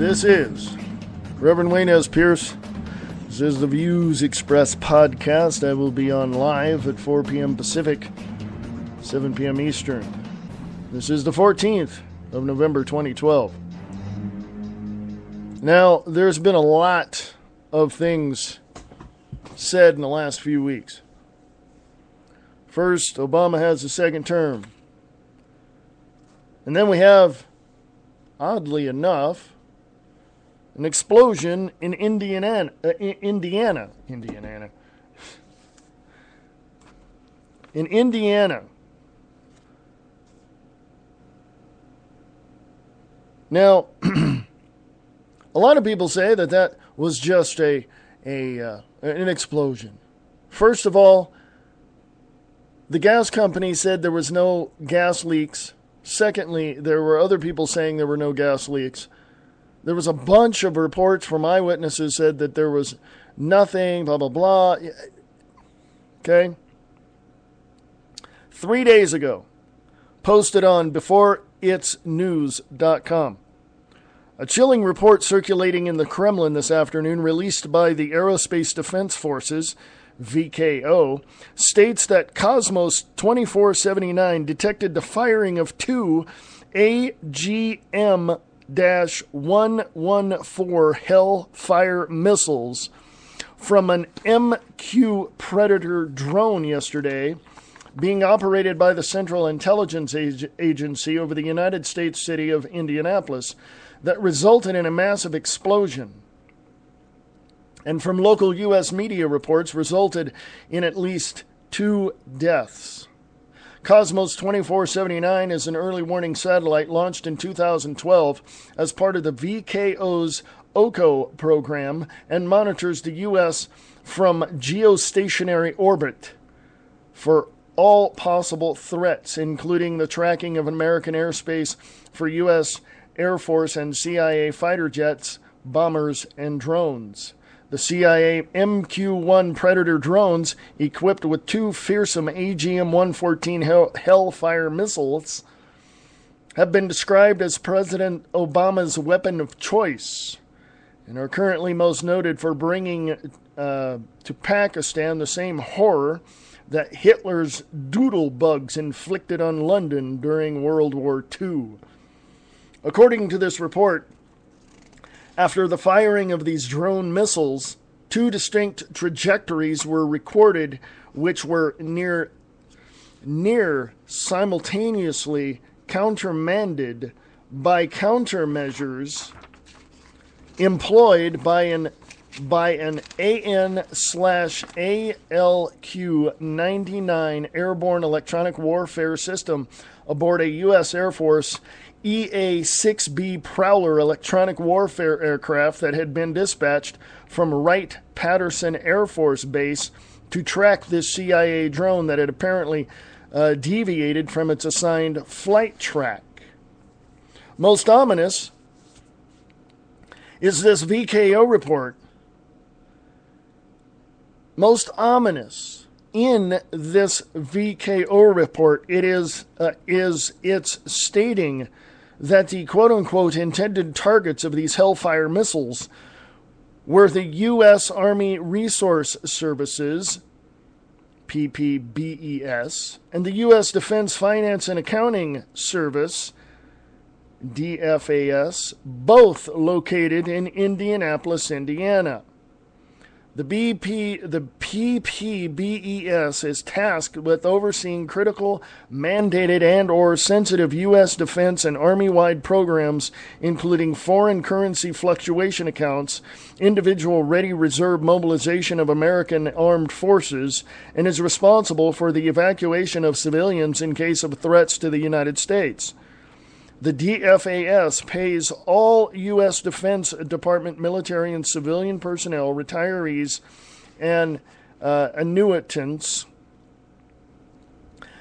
This is Reverend Wayne S. Pierce. This is the Views Express podcast. I will be on live at 4 p.m. Pacific, 7 p.m. Eastern. This is the 14th of November, 2012. Now, there's been a lot of things said in the last few weeks. First, Obama has a second term. And then we have, oddly enough, an explosion in Indiana. Now, a lot of people say that was just an explosion. First of all, the gas company said there was no gas leaks. Secondly, there were other people saying there were no gas leaks. There was a bunch of reports from eyewitnesses said that there was nothing, blah, blah, blah. Okay? 3 days ago, posted on beforeitsnews.com. A chilling report circulating in the Kremlin this afternoon, released by the Aerospace Defense Forces, VKO, states that Cosmos 2479 detected the firing of two AGM-114 Hellfire missiles from an MQ Predator drone yesterday, being operated by the Central Intelligence Agency over the United States city of Indianapolis, that resulted in a massive explosion. And from local U.S. media reports, resulted in at least 2 deaths. Cosmos 2479 is an early warning satellite launched in 2012 as part of the VKO's OCO program and monitors the U.S. from geostationary orbit for all possible threats, including the tracking of American airspace for U.S. Air Force and CIA fighter jets, bombers, and drones. The CIA MQ-1 Predator drones, equipped with 2 fearsome AGM-114 Hellfire missiles, have been described as President Obama's weapon of choice and are currently most noted for bringing to Pakistan the same horror that Hitler's doodle bugs inflicted on London during World War II. According to this report, after the firing of these drone missiles, 2 distinct trajectories were recorded which were near simultaneously countermanded by countermeasures employed by an AN/ALQ-99 airborne electronic warfare system aboard a U.S. Air Force EA-6B Prowler electronic warfare aircraft that had been dispatched from Wright-Patterson Air Force Base to track this CIA drone that had apparently deviated from its assigned flight track. Most ominous is this VKO report. Most ominous in this VKO report, it's stating that the quote-unquote intended targets of these Hellfire missiles were the U.S. Army Resource Services, PPBES, and the U.S. Defense Finance and Accounting Service, DFAS, both located in Indianapolis, Indiana. The PPBES is tasked with overseeing critical, mandated, and/or sensitive U.S. defense and Army-wide programs, including foreign currency fluctuation accounts, individual ready reserve mobilization of American armed forces, and is responsible for the evacuation of civilians in case of threats to the United States. The DFAS pays all U.S. Defense Department military and civilian personnel, retirees, and annuitants,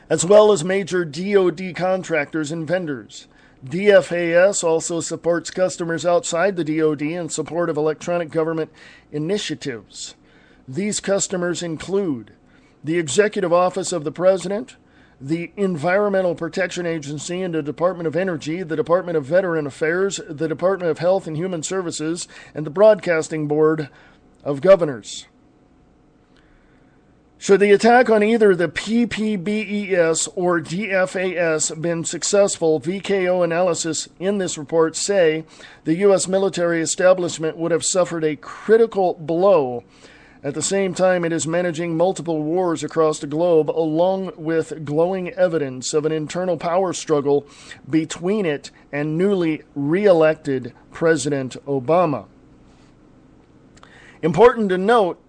as well as major DoD contractors and vendors. DFAS also supports customers outside the DoD in support of electronic government initiatives. These customers include the Executive Office of the President, the Environmental Protection Agency and the Department of Energy, the Department of Veteran Affairs, the Department of Health and Human Services, and the Broadcasting Board of Governors. Should the attack on either the PPBES or DFAS been successful, VKO analysis in this report say the U.S. military establishment would have suffered a critical blow. At the same time, it is managing multiple wars across the globe, along with glowing evidence of an internal power struggle between it and newly re-elected President Obama. Important to note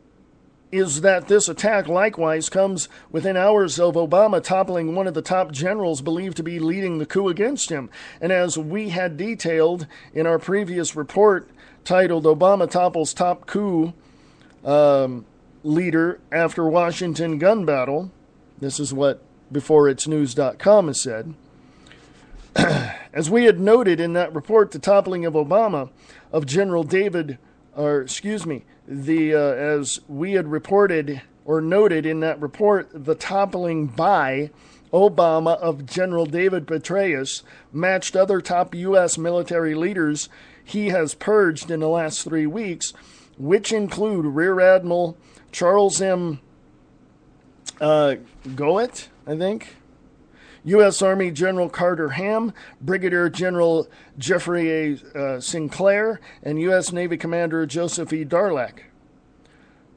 is that this attack likewise comes within hours of Obama toppling one of the top generals believed to be leading the coup against him. And as we had detailed in our previous report titled Obama Topples Top Coup Leader After Washington Gun Battle, this is what beforeitsnews.com has said. As we had noted in that report, the toppling of Obama, of General David, as we had reported or noted in that report, the toppling by Obama of General David Petraeus matched other top U.S. military leaders he has purged in the last 3 weeks, which include Rear Admiral Charles M. Goet, I think, U.S. Army General Carter Ham, Brigadier General Jeffrey A. Sinclair, and U.S. Navy Commander Joseph E. Darlak.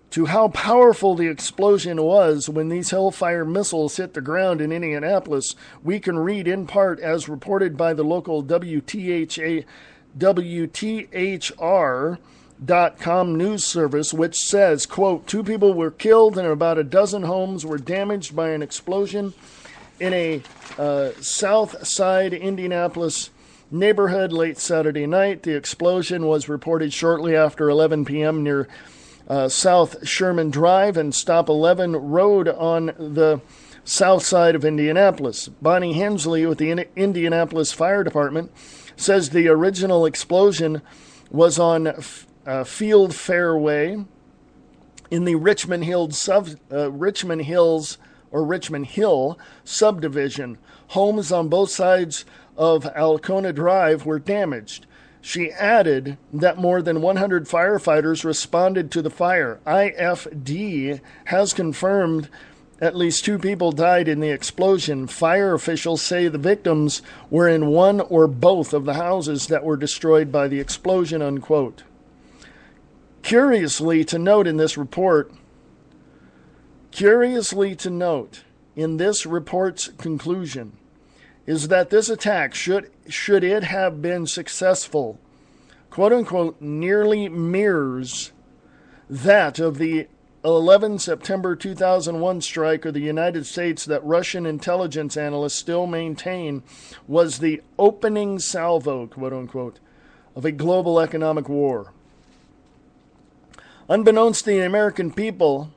To how powerful the explosion was when these Hellfire missiles hit the ground in Indianapolis, we can read in part as reported by the local WTHR.com news service, which says, quote, 2 people were killed and about a dozen homes were damaged by an explosion in a South Side Indianapolis neighborhood late Saturday night. The explosion was reported shortly after 11 p.m. near South Sherman Drive and Stop 11 Road on the south side of Indianapolis. Bonnie Hensley with the Indianapolis Fire Department says the original explosion was on Field Fairway in the Richmond Hill subdivision. Homes on both sides of Alcona Drive were damaged. She added that more than 100 firefighters responded to the fire. IFD has confirmed at least 2 people died in the explosion. Fire officials say the victims were in one or both of the houses that were destroyed by the explosion, unquote. Curiously to note in this report's conclusion is that this attack, should it have been successful, quote-unquote, nearly mirrors that of the 11 September 2001 strike of the United States that Russian intelligence analysts still maintain was the opening salvo, quote-unquote, of a global economic war. Unbeknownst to the American people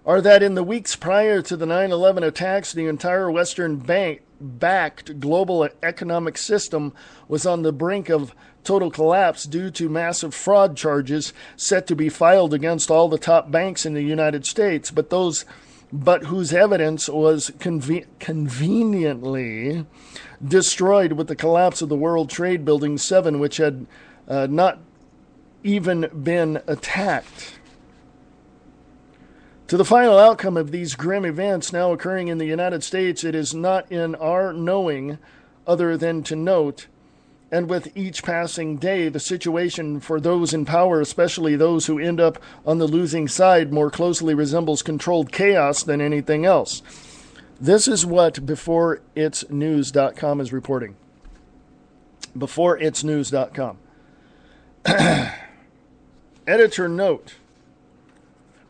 are that in the weeks prior to the 9/11 attacks, the entire Western-backed global economic system was on the brink of total collapse due to massive fraud charges set to be filed against all the top banks in the United States, but whose evidence was conveniently destroyed with the collapse of the World Trade Building 7, which had not even been attacked. To the final outcome of these grim events now occurring in the United States, it is not in our knowing other than to note, and with each passing day, the situation for those in power, especially those who end up on the losing side, more closely resembles controlled chaos than anything else. This is what beforeitsnews.com is reporting. Beforeitsnews.com. Editor note.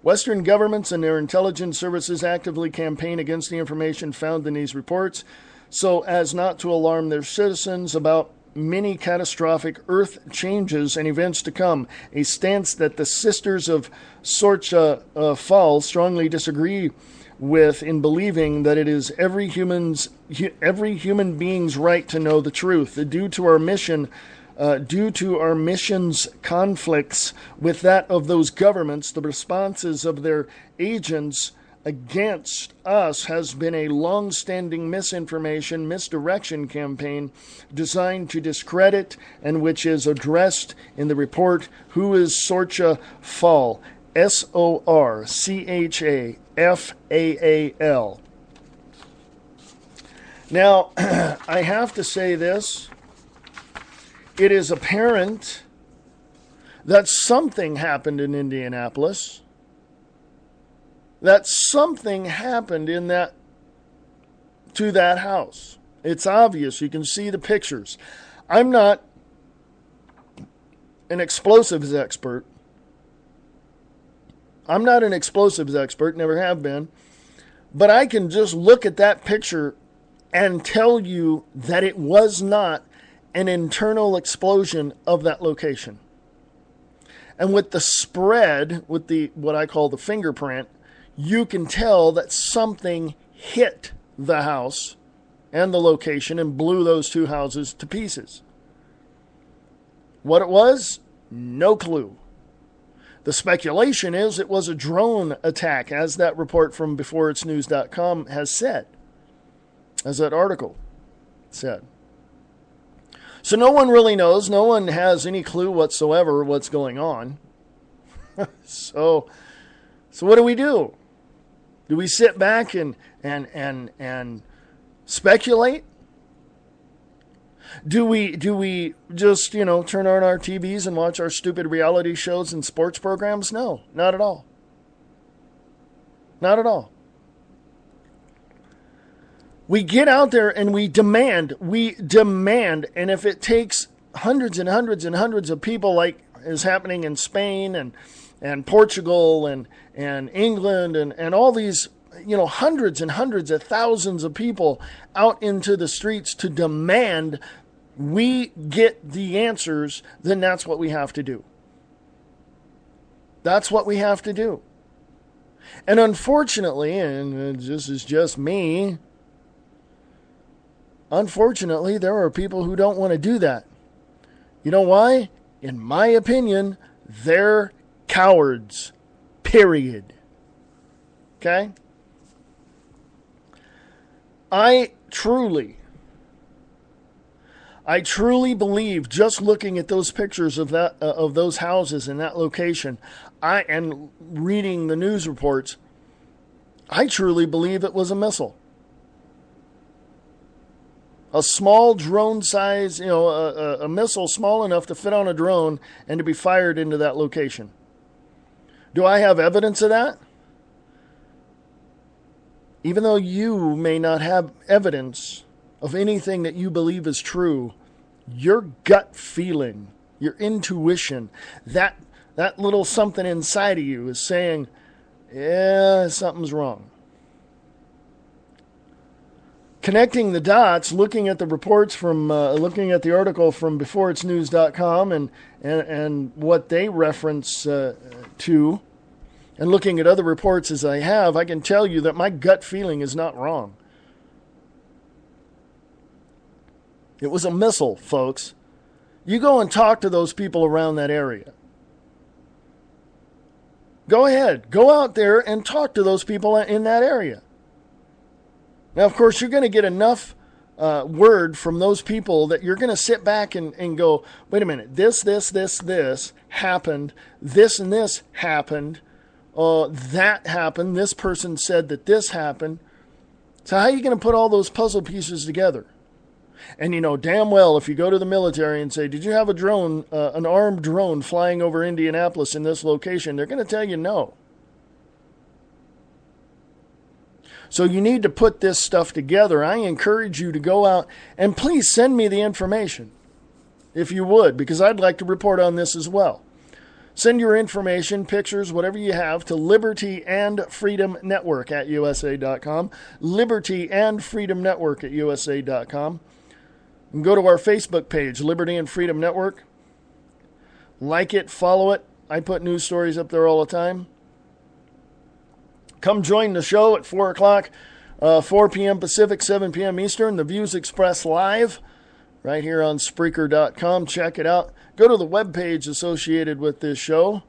Western governments and their intelligence services actively campaign against the information found in these reports so as not to alarm their citizens about many catastrophic earth changes and events to come, a stance that the Sisters of Sorcha Fall strongly disagree with, in believing that it is every human being's right to know the truth. Due to our mission's conflicts with that of those governments, the responses of their agents against us has been a long-standing misinformation, misdirection campaign designed to discredit and which is addressed in the report, Who is Sorcha Faal? Sorchafaal. Now, I have to say this. It is apparent that something happened in Indianapolis. That something happened to that house. It's obvious. You can see the pictures. I'm not an explosives expert. Never have been. But I can just look at that picture and tell you that it was not an internal explosion of that location. And with the spread, with what I call the fingerprint, you can tell that something hit the house and the location and blew those two houses to pieces. What it was? No clue. The speculation is it was a drone attack, as that report from beforeitsnews.com has said, as that article said. So no one really knows. No one has any clue whatsoever what's going on. So what do we do? Do we sit back and speculate? Do we just, turn on our TVs and watch our stupid reality shows and sports programs? No, not at all. Not at all. We get out there and we demand, and if it takes hundreds and hundreds and hundreds of people, like is happening in Spain and Portugal and England and all these, hundreds and hundreds of thousands of people out into the streets to demand we get the answers, then that's what we have to do. That's what we have to do. And unfortunately, and this is just me, unfortunately, there are people who don't want to do that. You know why? In my opinion, they're cowards. Period. Okay? I truly believe, just looking at those pictures of those houses in that location, and reading the news reports, I truly believe it was a missile. A small drone size, a missile small enough to fit on a drone and to be fired into that location. Do I have evidence of that? Even though you may not have evidence of anything that you believe is true, your gut feeling, your intuition, that little something inside of you is saying, yeah, something's wrong. Connecting the dots, looking at the reports from, looking at the article from beforeitsnews.com and what they reference to, and looking at other reports as I have, I can tell you that my gut feeling is not wrong. It was a missile, folks. You go and talk to those people around that area. Go ahead. Go out there and talk to those people in that area. Now, of course, you're going to get enough word from those people that you're going to sit back and go, wait a minute, this happened, this and this happened, that happened, this person said that this happened. So how are you going to put all those puzzle pieces together? And you know damn well if you go to the military and say, did you have a drone, an armed drone flying over Indianapolis in this location? They're going to tell you no. So you need to put this stuff together. I encourage you to go out and please send me the information, if you would, because I'd like to report on this as well. Send your information, pictures, whatever you have, to Liberty and Freedom Network at USA.com. Liberty and Freedom Network at USA.com. And go to our Facebook page, Liberty and Freedom Network. Like it, follow it. I put news stories up there all the time. Come join the show at 4 o'clock, 4 p.m. Pacific, 7 p.m. Eastern. The views expressed live right here on Spreaker.com. Check it out. Go to the webpage associated with this show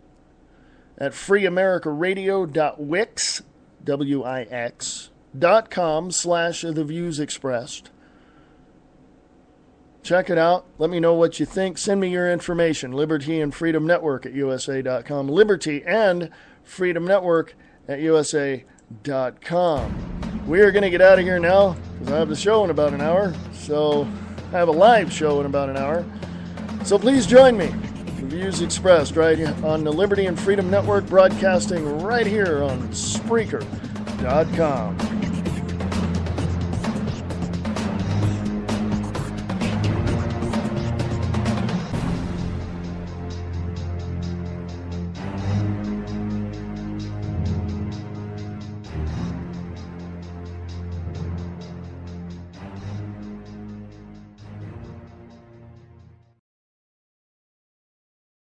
at freeamericaradio.wix, WIX.com/the views expressed. Check it out. Let me know what you think. Send me your information. Liberty and Freedom Network at USA.com. Liberty and Freedom Network at USA.com. We are going to get out of here now because I have the show in about an hour. So I have a live show in about an hour. So please join me. The views expressed right on the Liberty and Freedom Network, broadcasting right here on Spreaker.com.